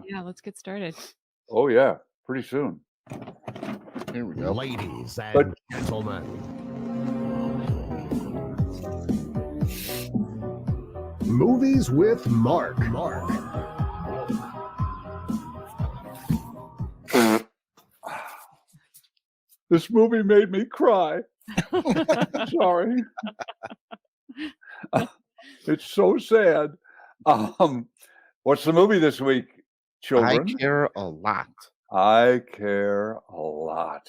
Yeah, let's get started. Oh, yeah. Pretty soon. Here we go. Ladies and But- gentlemen, Movies with Mark. This movie made me cry. Sorry. It's so sad. What's the movie this week, children? I Care a Lot. I Care a Lot.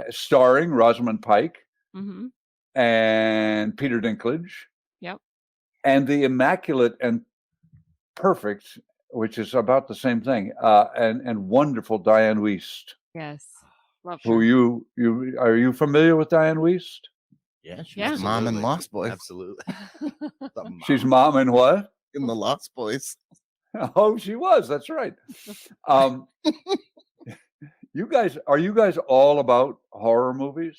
Starring Rosamund Pike Hmm. and Peter Dinklage. Yep. And the immaculate and perfect, which is about the same thing, and wonderful Diane Wiest. Yes. Love Who her. are you familiar with Diane Wiest? Yeah, she's Yeah. the mom in Lost Boys. Absolutely. She's mom in what? In the Lost Boys. Oh, she was. That's right. Are you guys all about horror movies?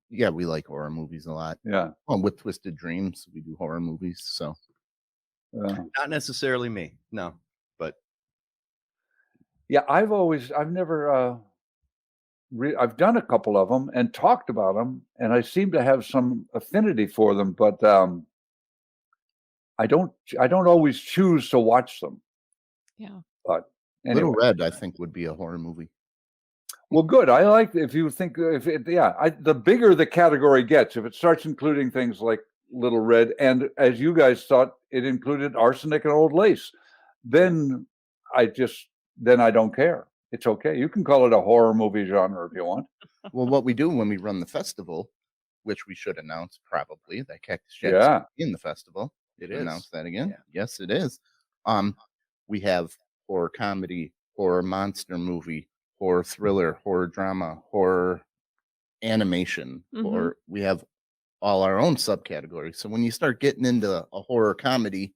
Yeah, we like horror movies a lot. Yeah. Well, with Twisted Dreams, we do horror movies. So Not necessarily me. No. Yeah, I've never I've done a couple of them and talked about them, and I seem to have some affinity for them, but I don't always choose to watch them. Yeah. But anyway. Little Red, I think, would be a horror movie. Well, good. I like if you think the bigger the category gets, if it starts including things like Little Red, and as you guys thought it included Arsenic and Old Lace, then I don't care. It's okay. You can call it a horror movie genre if you want. Well, what we do when we run the festival, which we should announce probably, that Cactus Jack's Yeah. in the festival. It is. Announce that again. Yeah. Yes, it is. We have horror comedy, horror monster movie, horror thriller, horror drama, horror animation, or we have all our own subcategories. So when you start getting into a horror comedy,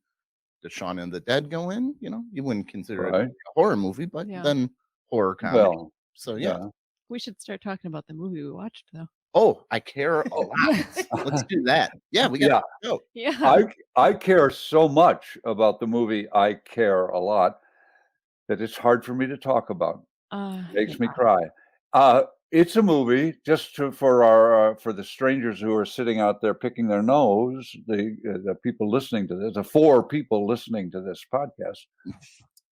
does Shaun of the Dead go in? You wouldn't consider it Right. a horror movie, but Yeah. then horror comedy. Well, So yeah. We should start talking about the movie we watched, though. Oh, I care a lot. Let's do that. Yeah, we got to go. Yeah. I care so much about the movie I Care a Lot that it's hard for me to talk about. Makes me cry. It's a movie for the strangers who are sitting out there picking their nose, the people listening to this, the 4 people listening to this podcast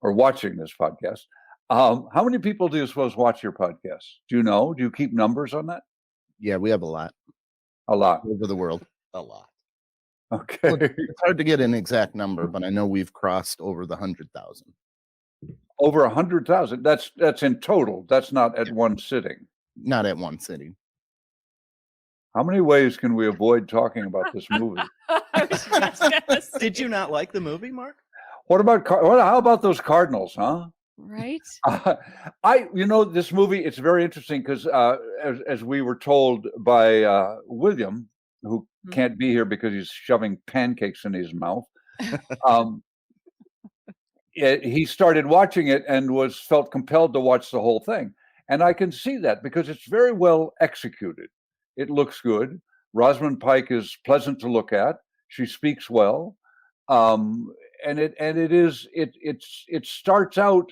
or watching this podcast. How many people do you suppose watch your podcast? Do you know? Do you keep numbers on that? Yeah, we have a lot A lot. over the world. A lot. Okay. It's hard to get an exact number, but I know we've crossed over the 100,000. Over 100,000. That's in total. That's not at one sitting. Not at one sitting. How many ways can we avoid talking about this movie? I was just gonna say, Did you not like the movie, Mark? How about those Cardinals, huh? right? This movie, it's very interesting because as we were told by William, who can't be here because he's shoving pancakes in his mouth, he started watching it and felt compelled to watch the whole thing. And I can see that because it's very well executed. It looks good. Rosamund Pike is pleasant to look at. She speaks well. It starts out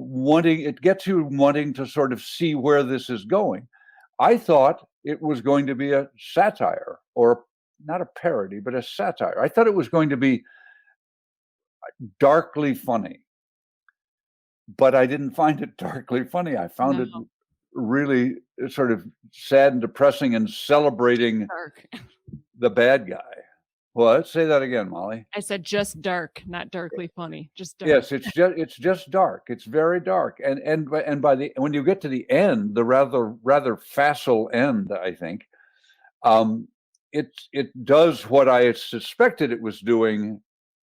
it gets you wanting to sort of see where this is going. I thought it was going to be a satire, or not a parody, but a satire. I thought it was going to be darkly funny, but I didn't find it darkly funny. I found it really sort of sad and depressing and celebrating Dark. the bad guy. What? Say that again, Molly. I said just dark, not darkly funny. Just dark. Yes, it's just dark. It's very dark, and when you get to the end, the rather facile end, I think, it does what I had suspected it was doing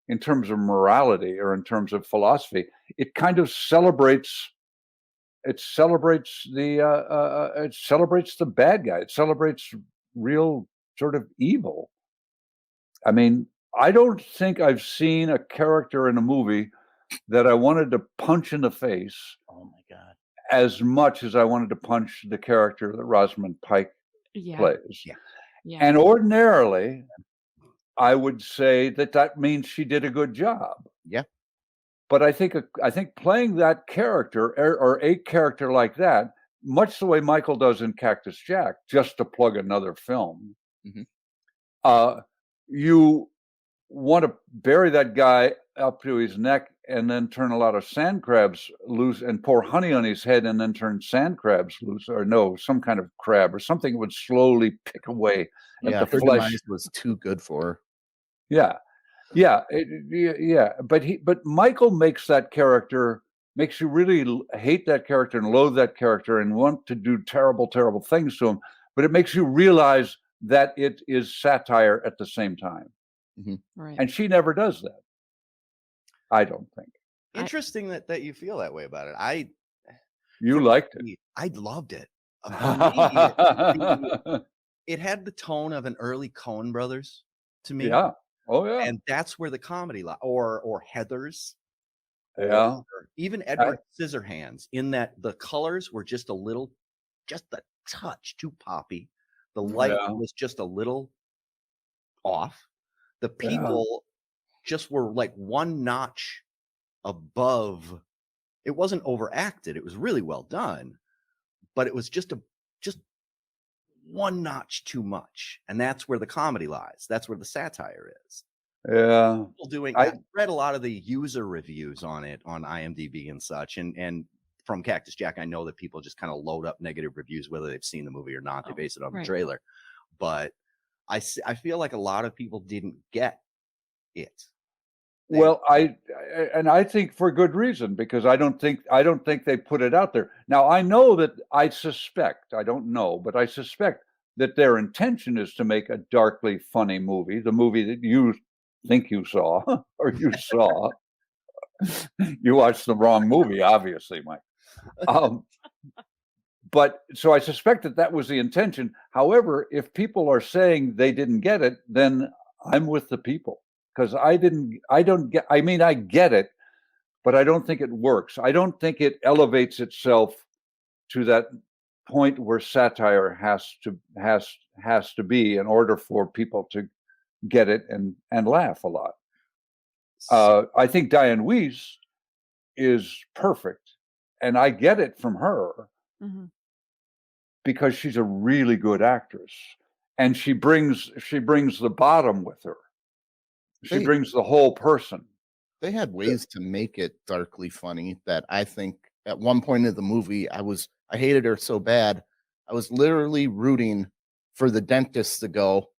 in terms of morality or in terms of philosophy. It kind of celebrates. It celebrates the bad guy. It celebrates real sort of evil. I mean, I don't think I've seen a character in a movie that I wanted to punch in the face. Oh my God. As much as I wanted to punch the character that Rosamund Pike plays. Yeah. And ordinarily, I would say that means she did a good job. Yeah. But I think playing that character or a character like that, much the way Michael does in Cactus Jack, just to plug another film, you want to bury that guy up to his neck and then turn a lot of sand crabs loose and pour honey on his head and then turn sand crabs loose, or no, some kind of crab or something that would slowly pick away at the her flesh. demise was too good for her. Yeah. But Michael makes that character, makes you really hate that character and loathe that character and want to do terrible, terrible things to him. But it makes you realize that it is satire at the same time. Right. And she never does that, I don't think. Interesting that you feel that way about it. You liked it. I loved it. For me, it had the tone of an early Coen Brothers to me. Yeah. Oh yeah. And that's where the comedy or Heathers. Yeah. Or even Edward Scissorhands, in that the colors were just a touch too poppy. The light was just a little off. The people just were like one notch above. It wasn't overacted. It was really well done, but it was just one notch too much. And that's where the comedy lies. That's where the satire is. Yeah. I read a lot of the user reviews on it on IMDb and such. And from Cactus Jack, I know that people just kind of load up negative reviews, whether they've seen the movie or not. They base it on the trailer. But I feel like a lot of people didn't get it. Well, I think for good reason, because I don't think they put it out there. Now, I know that I suspect that their intention is to make a darkly funny movie, the movie that you think you saw or you saw. You watched the wrong movie, obviously, Mike. But so I suspect that was the intention. However, if people are saying they didn't get it, then I'm with the people. Because I get it, but I don't think it works. I don't think it elevates itself to that point where satire has to be in order for people to get it and laugh a lot. I think Diane Wiest is perfect, and I get it from her because she's a really good actress, and she brings the bottom with her. She brings the whole person. They had ways to make it darkly funny that I think at one point of the movie, I hated her so bad. I was literally rooting for the dentist to go,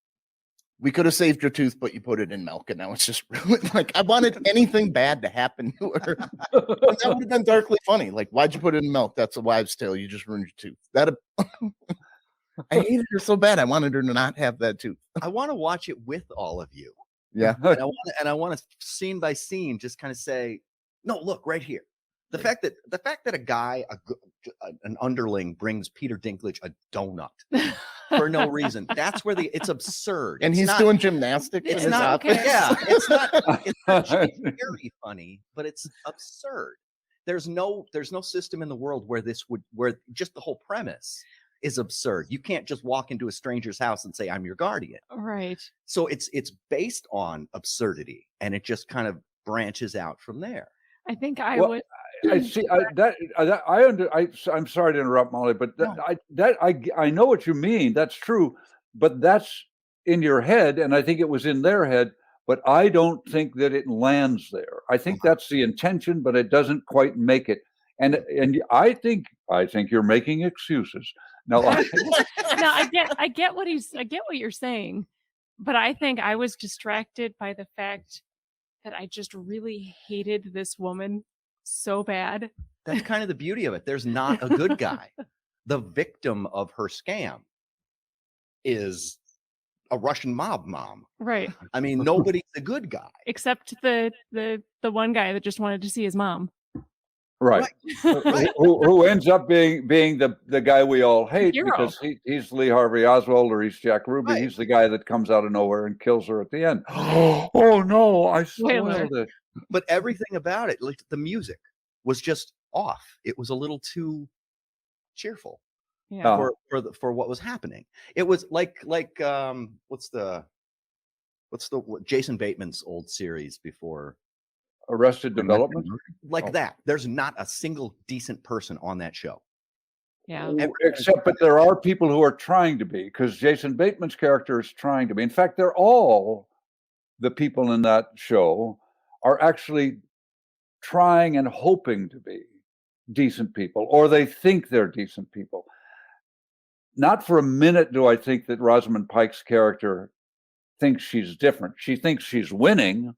"We could have saved your tooth, but you put it in milk." And now it's just ruined. Like, I wanted anything bad to happen to her. That would have been darkly funny. Like, why'd you put it in milk? That's a wives' tale. You just ruined your tooth. I hated her so bad. I wanted her to not have that tooth. I want to watch it with all of you. Yeah. And I want to scene by scene just kind of say, no, look right here. The fact that a guy, an underling, brings Peter Dinklage a donut for no reason. That's where it's absurd. And he's doing gymnastics. It's in his not office. Yeah. It's not very funny, but it's absurd. There's no system in the world where where just the whole premise is absurd. You can't just walk into a stranger's house and say, "I'm your guardian." Right. So it's based on absurdity, and it just kind of branches out from there. I think would. I see I'm sorry to interrupt, Molly, but I know what you mean. That's true, but that's in your head, and I think it was in their head. But I don't think that it lands there. I think that's the intention, but it doesn't quite make it. And I think you're making excuses. No, I get what you're saying, but I think I was distracted by the fact that I just really hated this woman so bad. That's kind of the beauty of it. There's not a good guy. The victim of her scam is a Russian mob mom. Right. I mean, nobody's a good guy. Except the one guy that just wanted to see his mom. Right. Who ends up being the guy we all hate because he's Lee Harvey Oswald or he's Jack Ruby. Right. He's the guy that comes out of nowhere and kills her at the end. Oh no, I spoiled it. But everything about it, like the music, was just off. It was a little too cheerful for what was happening. It was like what's the Jason Bateman's old series before Arrested Development? Like that. There's not a single decent person on that show. Yeah. Except, but there are people who are trying to be, because Jason Bateman's character is trying to be. In fact, they're all the people in that show are actually trying and hoping to be decent people, or they think they're decent people. Not for a minute do I think that Rosamund Pike's character thinks she's different. She thinks she's winning.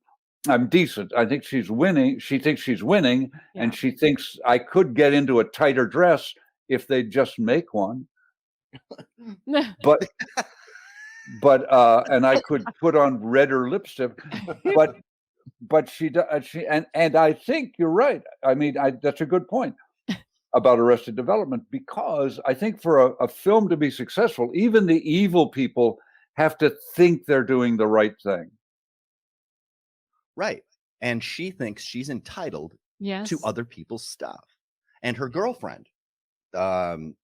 I'm decent. I think she's winning. She thinks she's winning, and she thinks I could get into a tighter dress if they just make one. but and I could put on redder lipstick. But she and I think you're right. I mean, that's a good point about Arrested Development, because I think for a film to be successful, even the evil people have to think they're doing the right thing. Right. And she thinks she's entitled to other people's stuff. And her girlfriend, same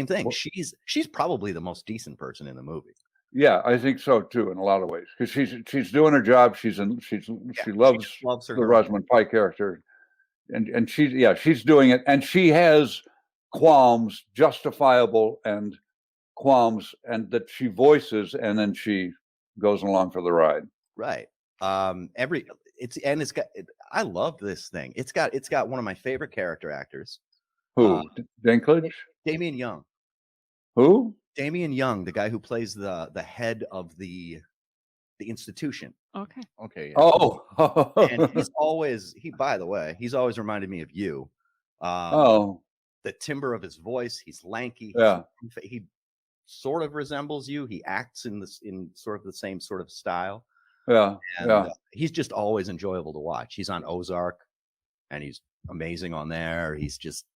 thing. She's probably the most decent person in the movie. Yeah, I think so too, in a lot of ways, because she's doing her job. She loves her the Rosamund Pike character, and she's doing it, and she has qualms, justifiable and qualms, and that she voices, and then she goes along for the ride. Right. I love this thing. It's got one of my favorite character actors. Who? Dinklage? Damian Young. Who? Damian Young, the guy who plays the head of the institution. Okay. Okay. Yeah. Oh. And by the way, he's always reminded me of you. The timbre of his voice. He's lanky. Yeah. He sort of resembles you. He acts in sort of the same sort of style. Yeah. And, he's just always enjoyable to watch. He's on Ozark, and he's amazing on there. He's just,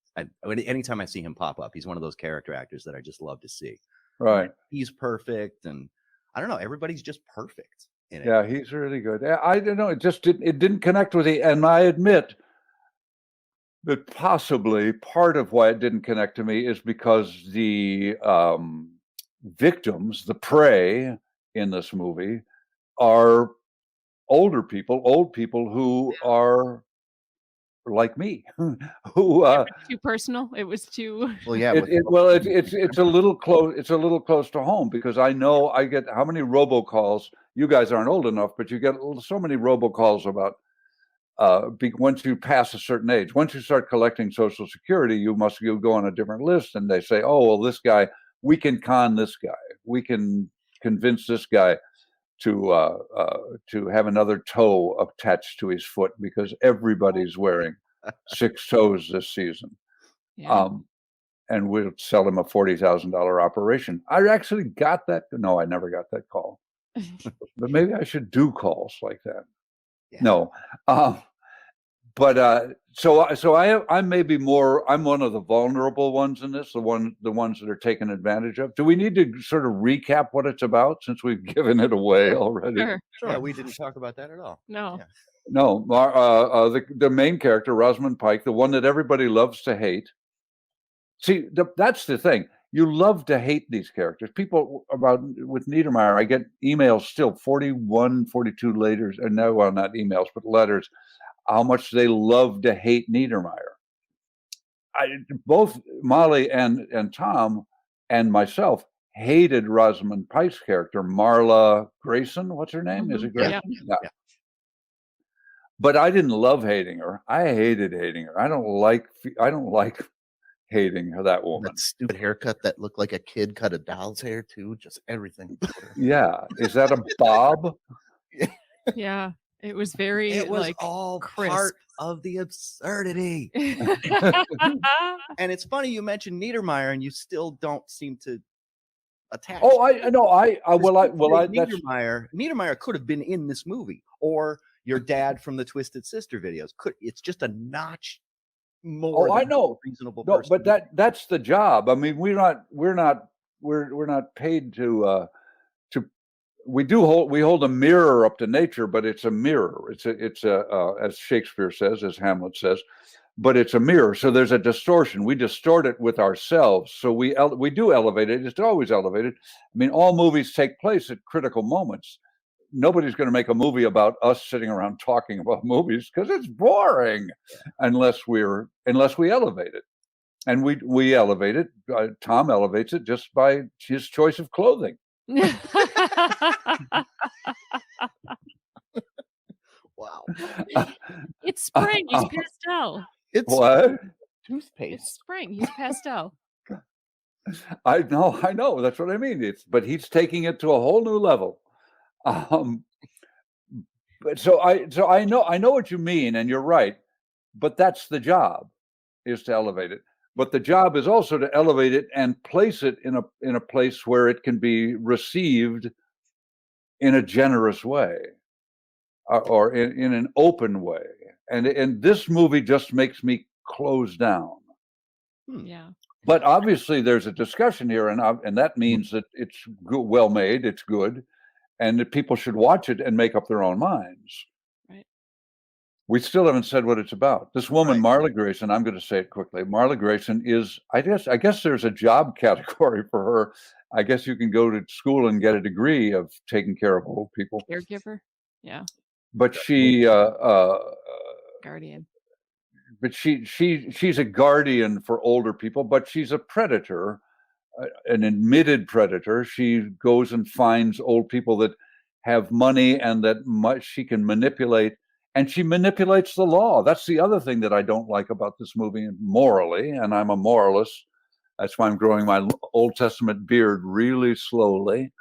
anytime I see him pop up, he's one of those character actors that I just love to see. Right. He's perfect, and I don't know, everybody's just perfect in it. Yeah, he's really good. I don't know, it didn't connect with and I admit that possibly part of why it didn't connect to me is because the victims, the prey in this movie, are old people who are like me, who too personal. It was too. Well, yeah. It's a little close. It's a little close to home, because I know I get how many robocalls. You guys aren't old enough, but you get so many robocalls about once you pass a certain age. Once you start collecting Social Security, you go on a different list, and they say, "Oh, well, this guy, we can con this guy. We can convince this guy to have another toe attached to his foot because everybody's wearing 6 toes this season." Yeah. And we'll sell him a $40,000 operation. I actually got that. No, I never got that call. But maybe I should do calls like that. Yeah. No. So I may be more. I'm one of the vulnerable ones in this. The ones that are taken advantage of. Do we need to sort of recap what it's about, since we've given it away already? Sure. Yeah, we didn't talk about that at all. No. Yeah. No. The main character, Rosamund Pike, the one that everybody loves to hate. See, that's the thing. You love to hate these characters. People with Niedermeyer, I get emails still 41, 42 later, and no, well, not emails, but letters, how much they love to hate Niedermeyer. Both Molly and Tom and myself hated Rosamund Pike's character, Marla Grayson. What's her name? Is it Grayson? Yeah. But I didn't love hating her. I hated hating her. I don't like hating her, that woman. That stupid haircut that looked like a kid cut a doll's hair too. Just everything. Yeah. Is that a bob? Yeah. It was very. It was all crisp. Part of the absurdity. And it's funny you mentioned Niedermeyer, and you still don't seem to attach. Oh, I know. Niedermeyer could have been in this movie, or your dad from the Twisted Sister videos. It's just a notch more. Oh, I know. Reasonable. No, person. but that's the job. I mean, we're not paid to. We hold a mirror up to nature, but it's a mirror. It's a as Shakespeare says, as Hamlet says, but it's a mirror. So there's a distortion. We distort it with ourselves. So we do elevate it. It's always elevated. I mean, all movies take place at critical moments. nobody's going to make a movie about us sitting around talking about movies because it's boring unless we elevate it. And we elevate it. Tom elevates it just by his choice of clothing. Wow. It's spring. He's pastel. It's What? toothpaste. It's spring. He's pastel. I know. That's what I mean. But he's taking it to a whole new level. But so I know what you mean, and you're right. But that's the job, is to elevate it. But the job is also to elevate it and place it in a place where it can be received in a generous way, or in an open way. And this movie just makes me close down. Yeah. But obviously, there's a discussion here, and that means that it's well made, it's good, and that people should watch it and make up their own minds. Right. We still haven't said what it's about. This woman, Marla Grayson, I'm going to say it quickly. Marla Grayson is, I guess there's a job category for her. I guess you can go to school and get a degree of taking care of old people. Caregiver. Yeah. But she, guardian. But she's a guardian for older people, but she's a predator, an admitted predator. She goes and finds old people that have money and that she can manipulate, and she manipulates the law. That's the other thing that I don't like about this movie morally, and I'm a moralist. That's why I'm growing my Old Testament beard really slowly.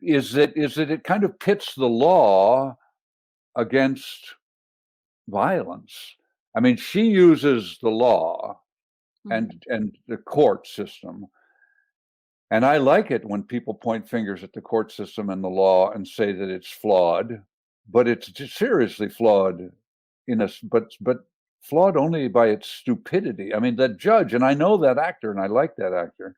Is that it kind of pits the law against violence. I mean, she uses the law and the court system. And I like it when people point fingers at the court system and the law and say that it's flawed, but it's seriously flawed but flawed only by its stupidity. I mean, that judge, and I know that actor and I like that actor,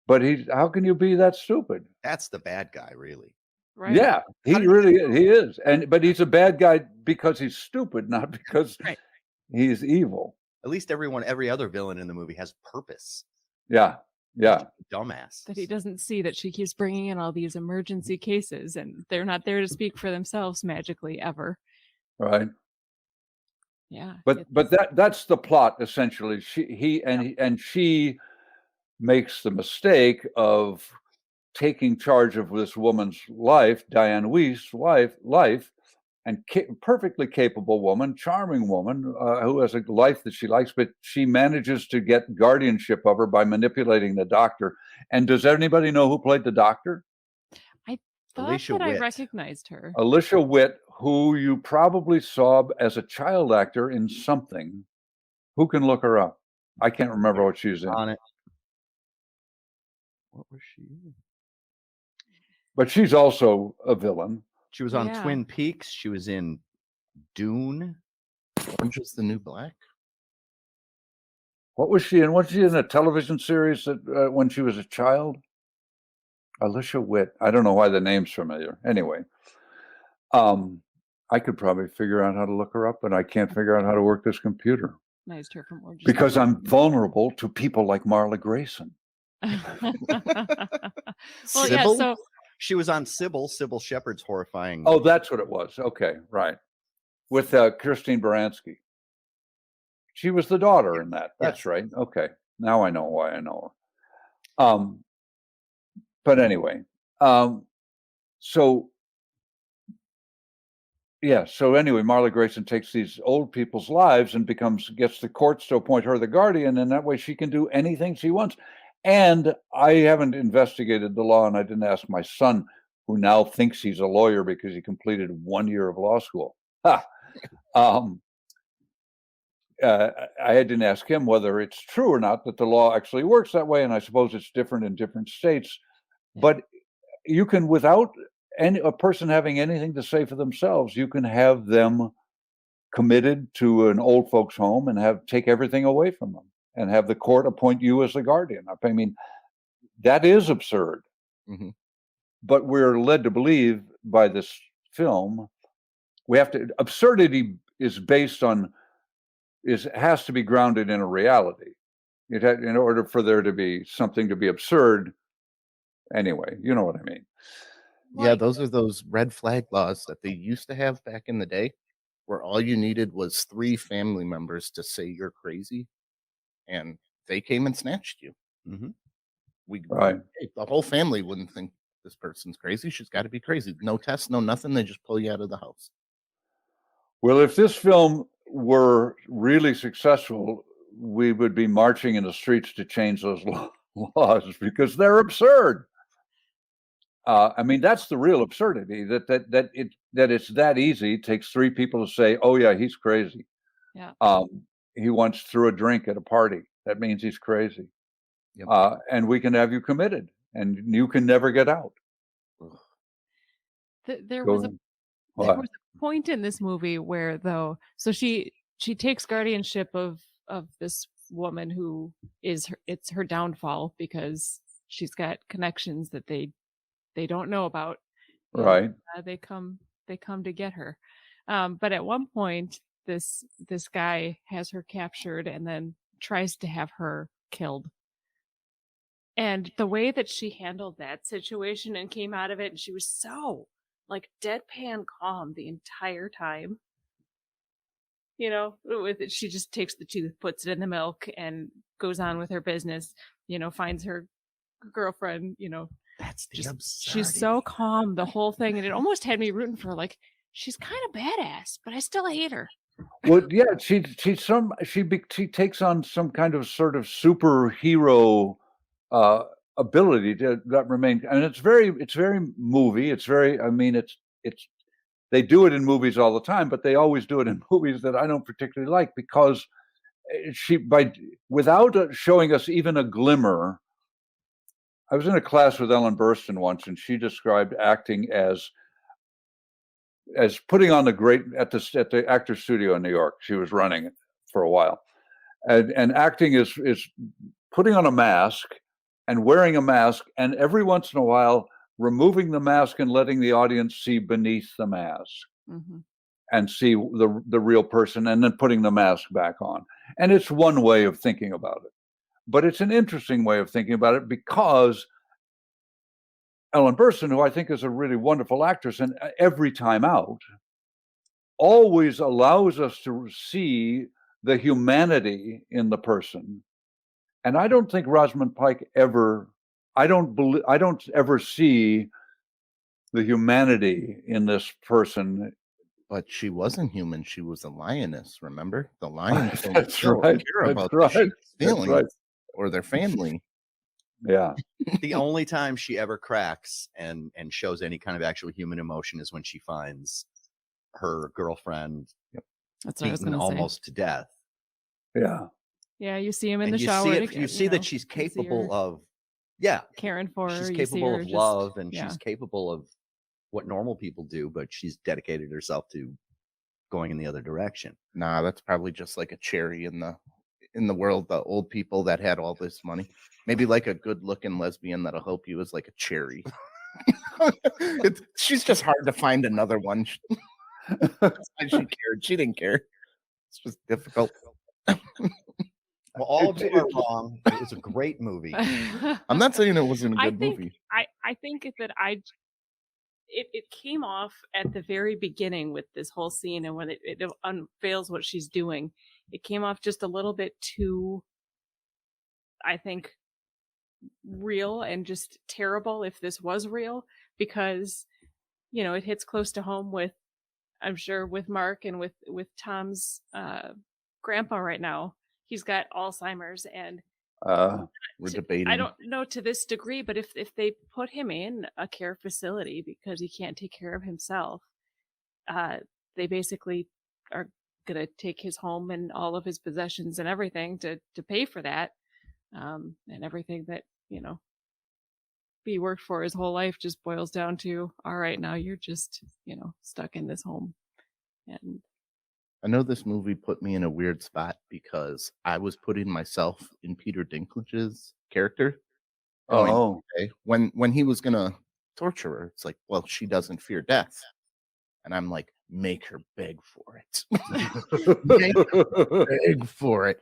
but how can you be that stupid? That's the bad guy, really. Right. Yeah, he is. But he's a bad guy because he's stupid, not because he's evil. At least every other villain in the movie has purpose. Yeah. Dumbass. That he doesn't see that she keeps bringing in all these emergency cases and they're not there to speak for themselves magically ever. Right. Yeah. But that's the plot essentially. She makes the mistake of taking charge of this woman's life, Diane Wiest's life, and perfectly capable woman, charming woman, who has a life that she likes, but she manages to get guardianship of her by manipulating the doctor. And does anybody know who played the doctor? I thought I recognized her. Alicia Witt, who you probably saw as a child actor in something. Who can look her up? I can't remember what she was in. On it. What was she in? But she's also a villain. She was on Twin Peaks. She was in Dune. Orange is the New Black. What was she in? Was she in a television series that when she was a child? Alicia Witt. I don't know why the name's familiar. Anyway, I could probably figure out how to look her up, but I can't figure out how to work this computer. Recognized her from Orange. Because I'm vulnerable to people like Marla Grayson. Well, yeah, so she was on Sybil Shepherd's horrifying. Oh, that's what it was. Okay, right. With Christine Baranski. She was the daughter in that. That's right. Okay. Now I know why I know her. But anyway, so anyway, Marla Grayson takes these old people's lives and gets the courts to appoint her the guardian, and that way she can do anything she wants. And I haven't investigated the law, and I didn't ask my son, who now thinks he's a lawyer because he completed 1 year of law school. I didn't ask him whether it's true or not that the law actually works that way, and I suppose it's different in different states. But you can, without a person having anything to say for themselves, you can have them committed to an old folks' home and take everything away from them. And have the court appoint you as the guardian. I mean, that is absurd. Mm-hmm. But we're led to believe by this film, absurdity is based on, has to be grounded in a reality. In order for there to be something to be absurd, anyway, you know what I mean. Yeah, those are those red flag laws that they used to have back in the day, where all you needed was 3 family members to say you're crazy, and they came and snatched you. Right. The whole family wouldn't think this person's crazy. She's got to be crazy. No tests, no nothing. They just pull you out of the house. Well, if this film were really successful, we would be marching in the streets to change those laws because they're absurd. I mean, that's the real absurdity that it's that easy. It takes 3 people to say, "Oh yeah, he's crazy." Yeah. He once threw a drink at a party. That means he's crazy. Yep. And we can have you committed, and you can never get out. There was a point in this movie where, though, so she takes guardianship of this woman who it's her downfall because she's got connections that they don't know about. Right. They come to get her. But at one point, this guy has her captured and then tries to have her killed. And the way that she handled that situation and came out of it, and she was so like deadpan calm the entire time. You know, she just takes the tooth, puts it in the milk, and goes on with her business. You know, finds her girlfriend. You know, that's the she's so calm the whole thing, and it almost had me rooting for her. Like, she's kind of badass, but I still hate her. Well, yeah, she takes on some kind of sort of superhero ability that remain, and it's very movie. It's very, I mean, it's they do it in movies all the time, but they always do it in movies that I don't particularly like because without showing us even a glimmer. I was in a class with Ellen Burstyn once, and she described acting as putting on the great at the Actors Studio in New York. She was running it for a while, and acting is putting on a mask and wearing a mask, and every once in a while removing the mask and letting the audience see beneath the mask and see the real person, and then putting the mask back on. And it's one way of thinking about it, but it's an interesting way of thinking about it because Ellen Burstyn, who I think is a really wonderful actress, and every time out, always allows us to see the humanity in the person. And I don't think Rosamund Pike ever. I don't ever see the humanity in this person. But she wasn't human. She was a lioness. Remember, the lions don't care about the sheep's feelings or their family. Yeah. The only time she ever cracks and shows any kind of actual human emotion is when she finds her girlfriend beaten almost to death. Yeah. Yeah, you see him in the shower. You see that she's capable of caring for her. She's capable of love, and she's capable of what normal people do, but she's dedicated herself to going in the other direction. Nah, that's probably just like a cherry in the world. The old people that had all this money, maybe like a good-looking lesbian that'll help you is like a cherry. She's just hard to find another one. She cared. She didn't care. It's just difficult. Well, all of you are wrong. It was a great movie. I'm not saying it wasn't a good movie. I think that it came off at the very beginning with this whole scene, and when it unveils what she's doing, it came off just a little bit too, I think, real and just terrible if this was real, because, you know, it hits close to home with, I'm sure, with Mark and with Tom's grandpa right now. He's got Alzheimer's, and we're debating. I don't know to this degree, but if they put him in a care facility because he can't take care of himself, they basically are going to take his home and all of his possessions and everything to pay for that, and everything that, you know, he worked for his whole life just boils down to, all right, now you're just, you know, stuck in this home. And I know this movie put me in a weird spot because I was putting myself in Peter Dinklage's character. Oh, okay. When he was gonna torture her, it's like, well, she doesn't fear death, and I'm like, make her beg for it. Make her beg for it.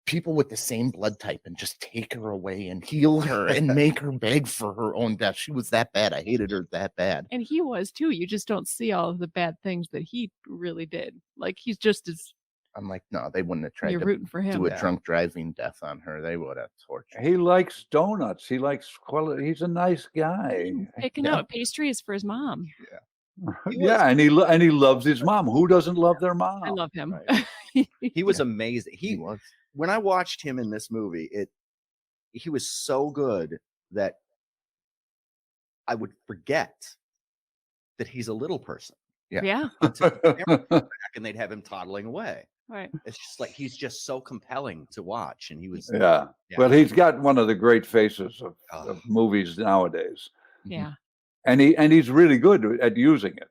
people with the same blood type and just take her away and heal her and make her beg for her own death. She was that bad. I hated her that bad. And he was too. You just don't see all of the bad things that he really did. Like he's just as. I'm like, no, they wouldn't have tried You're to rooting for him. do a drunk driving death on her. They would have tortured. He likes donuts. He likes quality. He's a nice guy. Picking out pastries for his mom. Yeah, and he loves his mom. Who doesn't love their mom? I love him. Right. He was amazing. He was. When I watched him in this movie, he was so good that I would forget that he's a little person. Yeah. Until the camera came back and they'd have him toddling away. Right. It's just like he's just so compelling to watch, and he was. Yeah. Well, he's got one of the great faces of movies nowadays. Yeah. And he's really good at using it.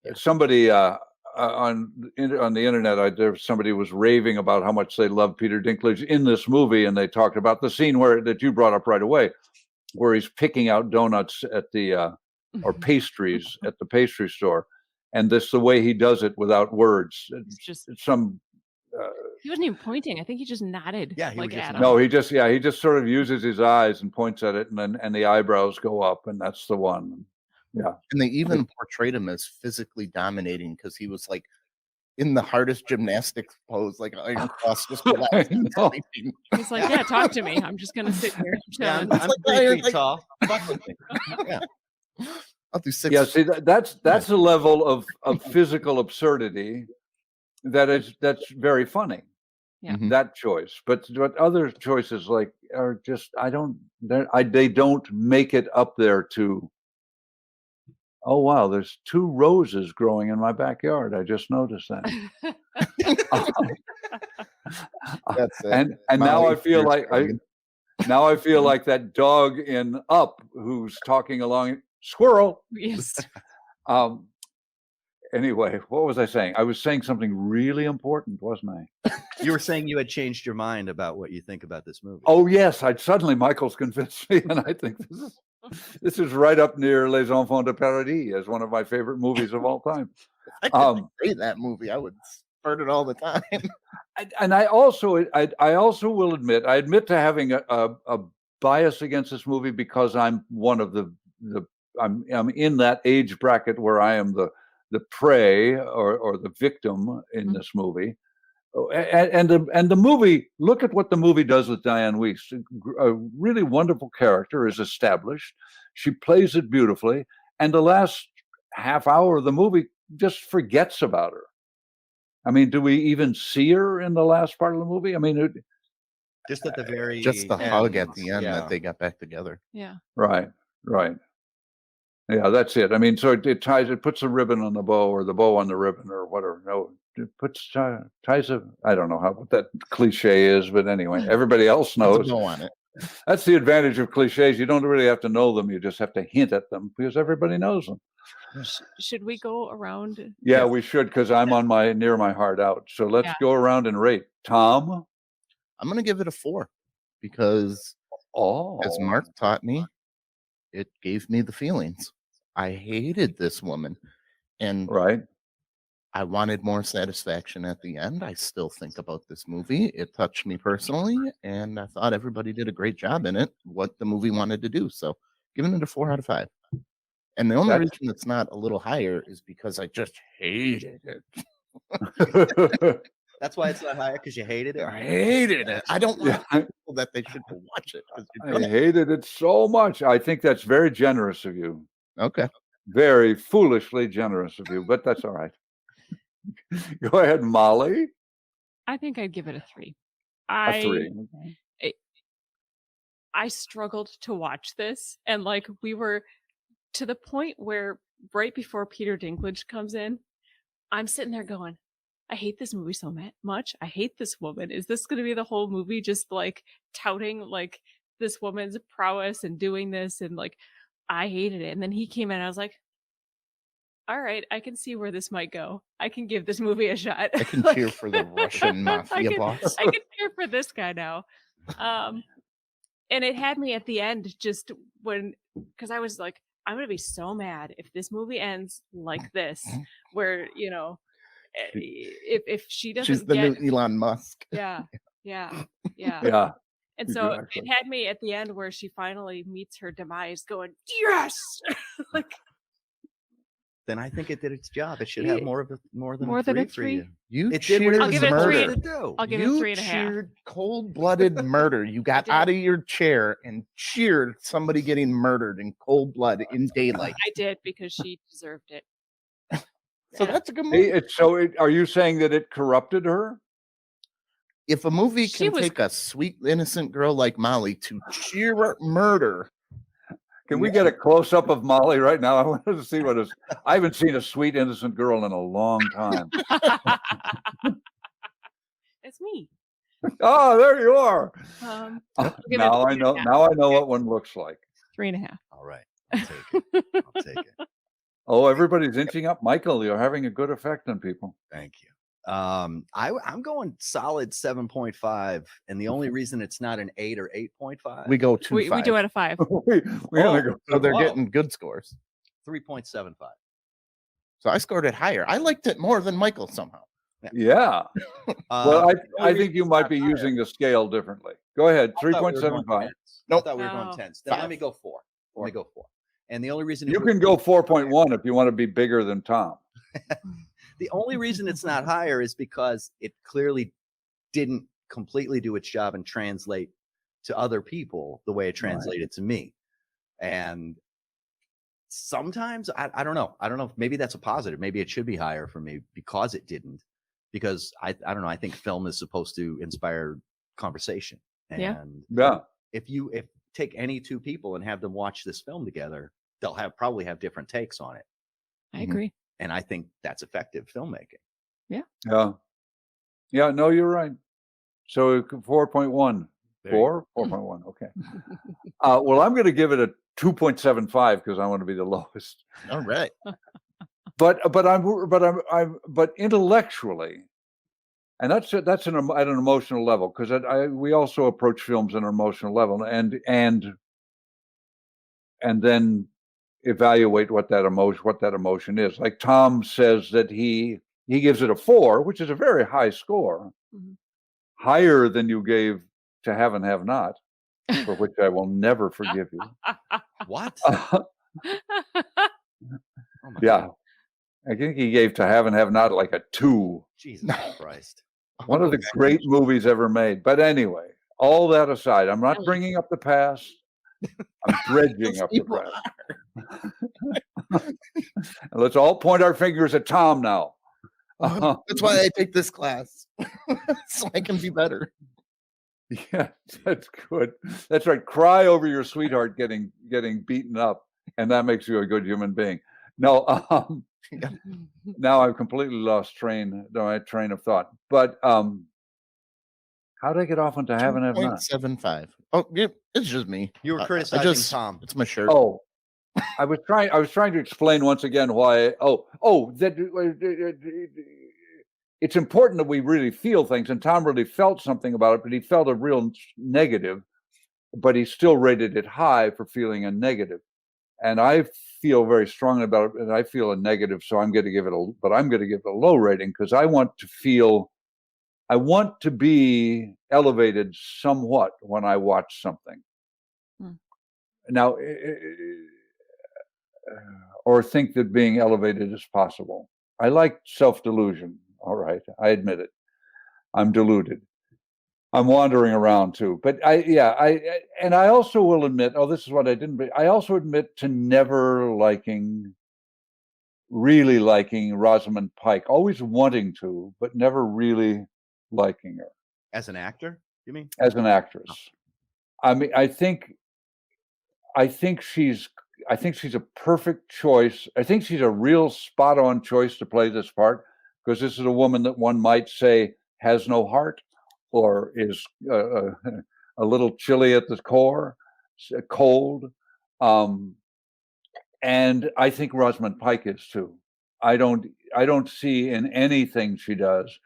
Yeah. Somebody on the internet, somebody was raving about how much they love Peter Dinklage in this movie, and they talked about the scene that you brought up right away, where he's picking out donuts at the or pastries at the pastry store, and the way he does it without words. It's some. He wasn't even pointing. I think he just nodded. Yeah, he like just Adam. No, he just sort of uses his eyes and points at it, and the eyebrows go up, and that's the one. Yeah. And they even portrayed him as physically dominating because he was like in the hardest gymnastics pose, like across just relaxing. He's like, yeah, talk to me. I'm just gonna sit here. Yeah, chilling." I'm 3 feet tall. Yeah. I'll do 6. Yeah, see, that's a level of physical absurdity that's very funny. Yeah. That choice, but other choices are just they don't make it up there to. Oh wow, there's 2 roses growing in my backyard. I just noticed that. That's it. And now I feel like that dog in Up who's talking along. Squirrel. Yes. Anyway, what was I saying? I was saying something really important, wasn't I? You were saying you had changed your mind about what you think about this movie. Oh yes, Michael's convinced me, and I think this is right up near Les Enfants de Paradis as one of my favorite movies of all time. I could play that movie. I would spurt it all the time. And I also will admit, I admit to having a bias against this movie because I'm one of I'm in that age bracket where I am the prey or the victim in this movie. And the movie, look at what the movie does with Diane Wiest. A really wonderful character is established. She plays it beautifully. And the last half hour of the movie just forgets about her. I mean, do we even see her in the last part of the movie? I mean, just at the very just the end. hug at the end that they got back together. Yeah. Right. Yeah, that's it. I mean, so it puts a ribbon on the bow or the bow on the ribbon or whatever. No, it ties I don't know what that cliche is, but anyway, everybody else knows. Go on it. That's the advantage of cliches. You don't really have to know them. You just have to hint at them because everybody knows them. Should we go around? Yeah, we should, because I'm on near my heart out. So let's go around and rate. Tom? I'm going to give it a 4 because as Mark taught me, it gave me the feelings. I hated this woman, and I wanted more satisfaction at the end. I still think about this movie. It touched me personally, and I thought everybody did a great job in it, what the movie wanted to do. So giving it a 4 out of 5. And the only reason it's not a little higher is because I just hated it. That's why it's not higher, because you hated it? I hated it. I don't want people that they should watch it. I hated it so much. I think that's very generous of you. Okay. Very foolishly generous of you, but that's all right. Go ahead, Molly. I think I'd give it a 3. A 3. I struggled to watch this, and we were to the point where right before Peter Dinklage comes in, I'm sitting there going, I hate this movie so much. I hate this woman. Is this going to be the whole movie just touting this woman's prowess and doing this? And I hated it. And then he came in and I was like, all right, I can see where this might go. I can give this movie a shot. I can cheer for the Russian mafia boss. I can cheer for this guy now. And it had me at the end just because I was like, I'm going to be so mad if this movie ends like this, where, if she doesn't She's the new Elon Musk. Yeah. Yeah. Yeah. Yeah. And You so do, it actually. had me at the end where she finally meets her demise going, yes! Like, Then I think it did its job. It should Yeah. have more than More a than a 3 for three? you. You It did what it cheered was give it a three. supposed to murder. do. I'll give it You 3.5. cheered cold-blooded murder. You got did. out of your chair and cheered somebody getting murdered in cold blood in daylight. I did because she deserved it. So Yeah. that's a good movie. Are you saying that it corrupted her? If a movie She can was- take a sweet, innocent girl like Molly to cheer murder, Can we get a close up of Molly right now? I wanted to see what is. I haven't seen a sweet, innocent girl in a long time. It's me. Oh, there you are. I'll give it Now I 3.5. know. Now I know what one looks like. 3.5. All right. I'll take it. I'll take it. Oh, everybody's inching up. Michael, you're having a good effect on people. Thank you. I'm going solid 7.5, and the only reason it's not an 8 or 8.5, we go 2.5. We do it at 5. we only go. So they're Wow. getting good scores. 3.75. So I scored it higher. I liked it more than Michael somehow. Yeah. Well, The I only think you reason might it's be not higher- using the scale differently. Go ahead. I thought we were going 3.75. tenths. Nope. I thought we were No. going tenths. Then let 5. me go 4. Let me go 4. And the only reason You can go 4.1 if you want to be bigger than Tom. the only reason it's not higher is because it clearly didn't completely do its job and translate to other people the way it translated to me. And sometimes I don't know. I don't know if maybe that's a positive. Maybe it should be higher for me because it didn't. Because I don't know. I think film is supposed to inspire conversation. And Yeah. if take any two people and have them watch this film together, they'll probably have different takes on it. I agree. And I think that's effective filmmaking. Yeah. Yeah. No, you're right. So 4.1. 4.1. Okay. Well, I'm going to give it a 2.75 because I want to be the lowest. All right. But intellectually, and that's at an emotional level, because we also approach films at an emotional level, and then evaluate what that emotion is. Like Tom says that he gives it a 4, which is a very high score, higher than you gave To Have and Have Not, for which I will never forgive you. What? Yeah. I think he gave To Have and Have Not like a 2. Jesus Christ. One of the great movies ever made. But anyway, all that aside, I'm not bringing up the past. I'm dredging up the present. Let's all point our fingers at Tom now. That's why I take this class. So I can be better. Yeah, that's good. That's right. Cry over your sweetheart getting beaten up, and that makes you a good human being. No, now I've completely lost my train of thought. But how did I get off on To Have and Have Not? 2.75. Oh, yeah, it's just me. You were I criticizing just- Tom. It's my shirt. Oh, I was trying to explain once again why. It's important that we really feel things, and Tom really felt something about it, but he felt a real negative, but he still rated it high for feeling a negative. And I feel very strongly about it, and I feel a negative, so I'm going to give it a low rating because I want to be elevated somewhat when I watch something. Now, or think that being elevated is possible. I like self-delusion. All right, I admit it. I'm deluded. I'm wandering around too. But I also will admit, this is what I didn't. I also admit to never really liking Rosamund Pike. Always wanting to, but never really liking her. As an actor, you mean? As an actress. I mean, I think she's a perfect choice. I think she's a real spot-on choice to play this part, because this is a woman that one might say has no heart, or is a little chilly at the core, cold. And I think Rosamund Pike is too. I don't see in anything she does,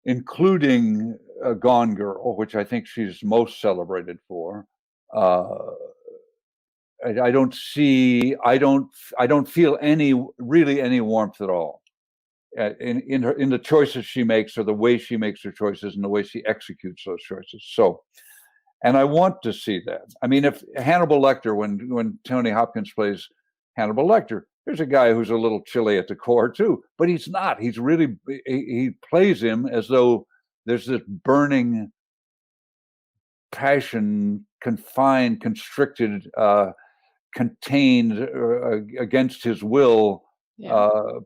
including Gone Girl, which I think she's most celebrated for. I don't feel any warmth at all. in the choices she makes, or the way she makes her choices, and the way she executes those choices. So, and I want to see that. I mean, if Hannibal Lecter, when Tony Hopkins plays Hannibal Lecter, there's a guy who's a little chilly at the core too, but he's not. He's really, he plays him as though there's this burning passion, confined, constricted, contained, against his will,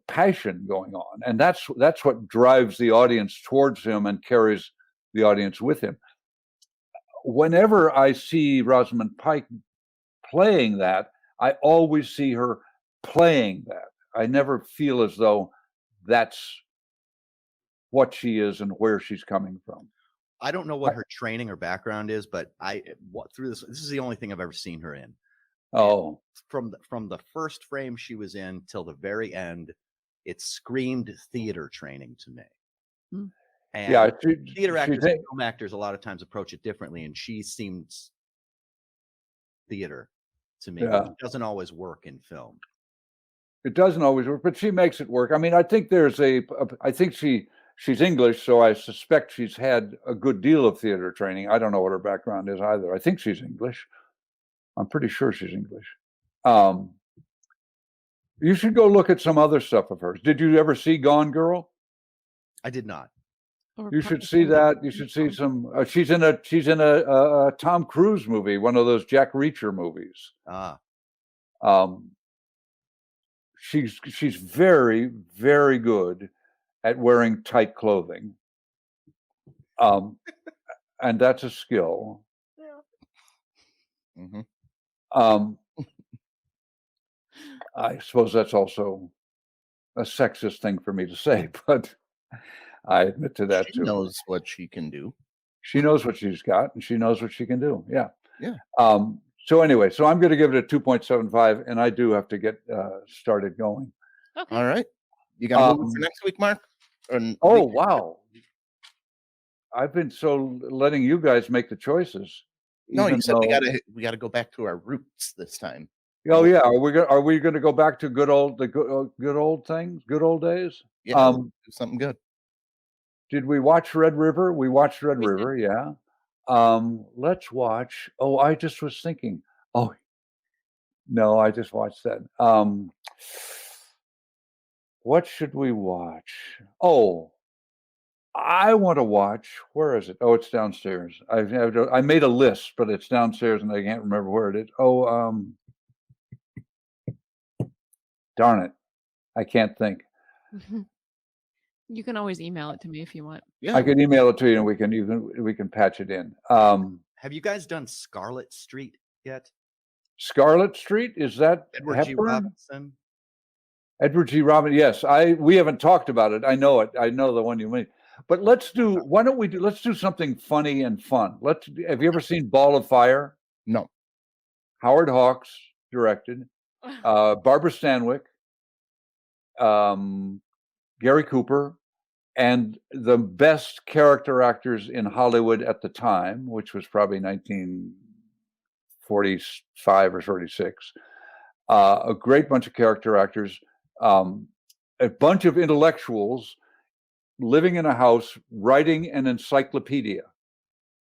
passion going on, and that's what drives the audience towards him and carries the audience with him. Whenever I see Rosamund Pike playing that, I always see her playing that. I never feel as though that's what she is and where she's coming from. I don't know what her training or background is, but through this is the only thing I've ever seen her in. Oh, and from the first frame she was in till the very end, it screamed theater training to me. Hmm. And theater actors and film actors a lot of times approach it differently, and she seems theater to me. Yeah. It doesn't always work in film. It doesn't always work, but she makes it work. I mean, I think I think she's English, so I suspect she's had a good deal of theater training. I don't know what her background is either. I think she's English. I'm pretty sure she's English. You should go look at some other stuff of hers. Did you ever see Gone Girl? I did not. You should see that. You should see some. She's in a Tom Cruise movie, one of those Jack Reacher movies. She's very, very good at wearing tight clothing, and that's a skill. Mm-hmm. I suppose that's also a sexist thing for me to say, but I admit to that too. She knows what she can do. She knows what she's got, and she knows what she can do. Yeah. Yeah. So anyway, so I'm going to give it a 2.75, and I do have to get started going. Okay. All right. You got a movie for next week, Mark? Wow. I've been so letting you guys make the choices. No, you said we gotta go back to our roots this time. Oh yeah, are we going to go back to good old things, good old days? Yeah, do something good. Did we watch Red River? We watched Red River, yeah. Let's watch. Oh, I just was thinking. Oh, no, I just watched that. What should we watch? Oh, I want to watch. Where is it? Oh, it's downstairs. I made a list, but it's downstairs, and I can't remember where it is. Oh, darn it, I can't think. You can always email it to me if you want. Yeah, I can email it to you, and we can patch it in. Have you guys done Scarlet Street yet? Scarlet Street, is that Edward G. Robinson? Edward G. Robinson. Yes, we haven't talked about it. I know it. I know the one you mean. But let's do something funny and fun. Have you ever seen Ball of Fire? No. Howard Hawks directed. Barbara Stanwyck, Gary Cooper, and the best character actors in Hollywood at the time, which was probably 1945 or 46. A great bunch of character actors, a bunch of intellectuals living in a house writing an encyclopedia.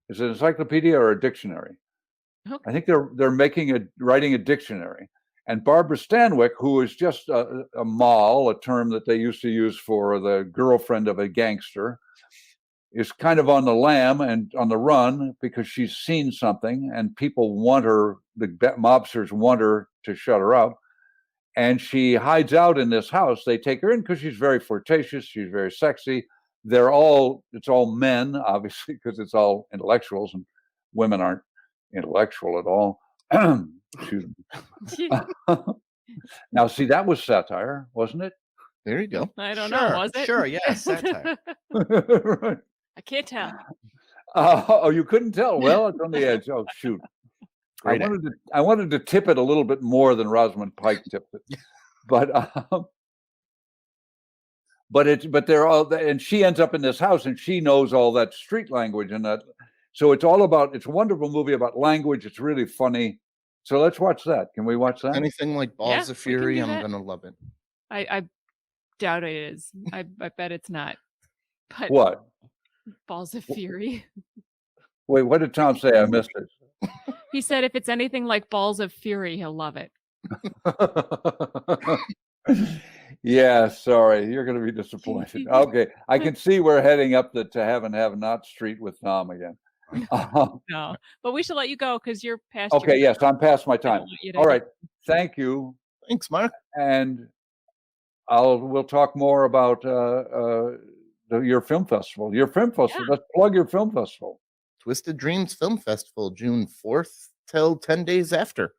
Is it an encyclopedia or a dictionary? Okay. I think they're writing a dictionary. And Barbara Stanwyck, who is just a moll, a term that they used to use for the girlfriend of a gangster, is kind of on the lam and on the run because she's seen something, and people want her, the mobsters want her to shut her up. And she hides out in this house. They take her in because she's very flirtatious. She's very sexy. It's all men, obviously, because it's all intellectuals, and women aren't intellectual at all. Now, see, that was satire, wasn't it? There you go. I don't know. Was it? Sure, yeah, satire. Right. I can't tell. Oh, you couldn't tell? Well, it's on the edge. Oh, shoot. I wanted to tip it a little bit more than Rosamund Pike tipped it, but they're all, and she ends up in this house, and she knows all that street language and that. So it's a wonderful movie about language. It's really funny. So let's watch that. Can we watch that? Anything like Balls of Fury, I'm gonna love it. I doubt it is. I bet it's not. But What? Balls of Fury. Wait, what did Tom say? I missed it. He said if it's anything like Balls of Fury, he'll love it. Yeah, sorry. You're going to be disappointed. Okay. I can see we're heading up to have and have not street with Tom again. No, but we should let you go because you're past. Okay. Yes, I'm past my time. All right. Thank you. Thanks, Mark. And we'll talk more about your film festival. Your film festival. Let's plug your film festival. Twisted Dreams Film Festival, June 4th till 10 days after.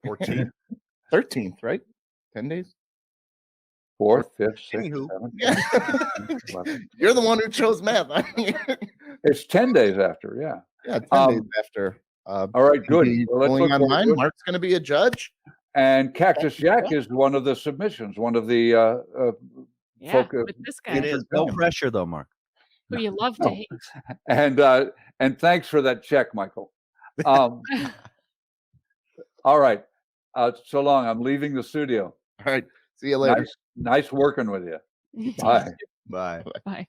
14th. 13th, right? 10 days? 4th, 5th, 6th, Anywho. 7th. You're the one who chose math. It's 10 days after, yeah. Yeah, 10 days after. All right, good. Well, going online. Mark's going to be a judge. And Cactus Jack is one of the submissions, one of the with this guy. It is no pressure though, Mark. Who you love to hate. And thanks for that check, Michael. All right. So long. I'm leaving the studio. All right. See you later. Nice working with you. Bye. Bye. Bye.